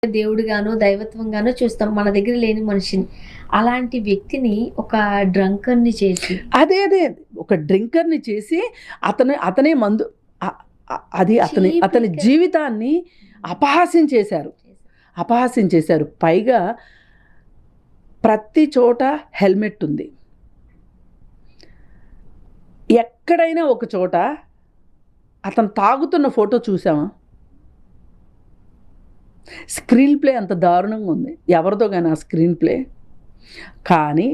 దేవుడుగానో, దైవత్వంగానో చూస్తాం. మన దగ్గర లేని మనిషిని. అలాంటి వ్యక్తిని ఒక డ్రంకర్‌ని చేసి అదే. ఒక డ్రింకర్‌ని చేసి అతనే మందు అది అతని చీప్ అతని లిక్కర్ జీవితాన్ని అపహాస్యం చేశారు. అపహాస్యం చేశారు. పైగా ప్రతి చోట హెల్మెట్ ఉంది. ఎక్కడైనా ఒక చోట అతను తాగుతున్న ఫోటో చూసామా? స్క్రీన్ ప్లే అంత దారుణంగా ఉంది. ఎవరిదో గాని ఆ స్క్రీన్ ప్లే. కానీ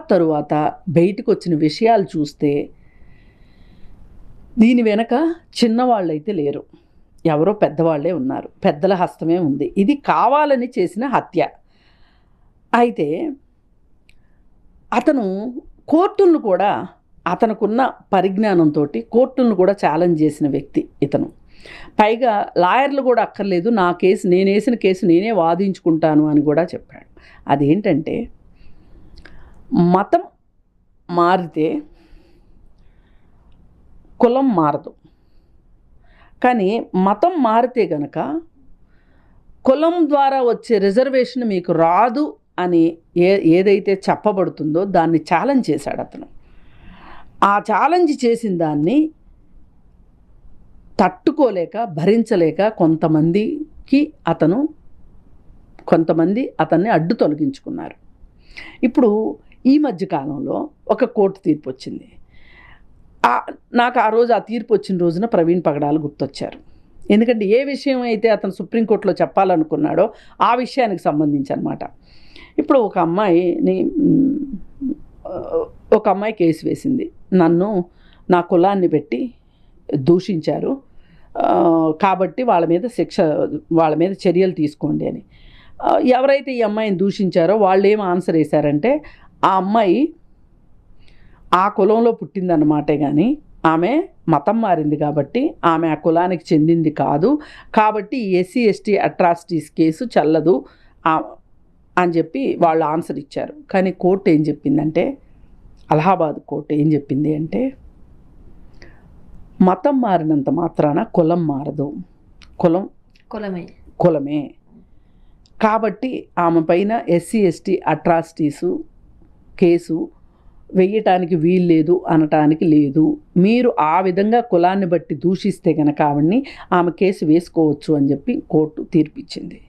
తరువాత బయటికొచ్చిన విషయాలు చూస్తే దీని వెనక చిన్నవాళ్ళైతే లేరు. ఎవరో పెద్దవాళ్ళే ఉన్నారు. పెద్దల హస్తమే ఉంది. ఇది కావాలని చేసిన హత్య. అయితే అతను కోర్టులను కూడా అతనుకున్న పరిజ్ఞానంతోటి కోర్టులను కూడా ఛాలెంజ్ చేసిన వ్యక్తి ఇతను. పైగా లాయర్లు కూడా అక్కర్లేదు, నా కేసు నేనేసిన కేసు నేనే వాదించుకుంటాను అని కూడా చెప్పాడు. అదేంటంటే మతం మారితే కులం మారదు. కానీ మతం మారితే గనక కులం ద్వారా వచ్చే రిజర్వేషన్ మీకు రాదు అని ఏదైతే చెప్పబడుతుందో దాన్ని ఛాలెంజ్ చేశాడు అతను. ఆ ఛాలెంజ్ చేసిన దాన్ని తట్టుకోలేక భరించలేక కొంతమంది అతన్ని అడ్డు తొలగించుకున్నారు. ఇప్పుడు ఈ మధ్య కాలంలో ఒక కోర్టు తీర్పు వచ్చింది. నాకు ఆ రోజు ఆ తీర్పు వచ్చిన రోజున ప్రవీణ్ పగడాలు గుర్తొచ్చారు. ఎందుకంటే ఏ విషయం అయితే అతను సుప్రీంకోర్టులో చెప్పాలనుకున్నాడో ఆ విషయానికి సంబంధించి అనమాట. ఇప్పుడు ఒక అమ్మాయి కేసు వేసింది. నన్ను నా కులాన్ని పెట్టి దూషించారు కాబట్టి వాళ్ళ మీద చర్యలు తీసుకోండి అని. ఎవరైతే ఈ అమ్మాయిని దూషించారో వాళ్ళు ఏం ఆన్సర్ వేశారంటే, ఆ అమ్మాయి ఆ కులంలో పుట్టిందన్నమాటే కానీ ఆమె మతం మారింది కాబట్టి ఆమె ఆ కులానికి చెందింది కాదు, కాబట్టి ఎస్సీ ఎస్టీ అట్రాసిటీస్ కేసు చెల్లదు అని చెప్పి వాళ్ళు ఆన్సర్ ఇచ్చారు. కానీ కోర్టు ఏం చెప్పిందంటే, అలహాబాద్ కోర్టు ఏం చెప్పింది అంటే, మతం మారినంత మాత్రాన కులం మారదు, కులమే. కాబట్టి ఆమె పైన ఎస్సీ ఎస్టీ అట్రాసిటీసు కేసు వెయ్యటానికి వీల్లేదు అనటానికి లేదు. మీరు ఆ విధంగా కులాన్ని బట్టి దూషిస్తే కనుక ఆమె కేసు వేసుకోవచ్చు అని చెప్పి కోర్టు తీర్పిచ్చింది.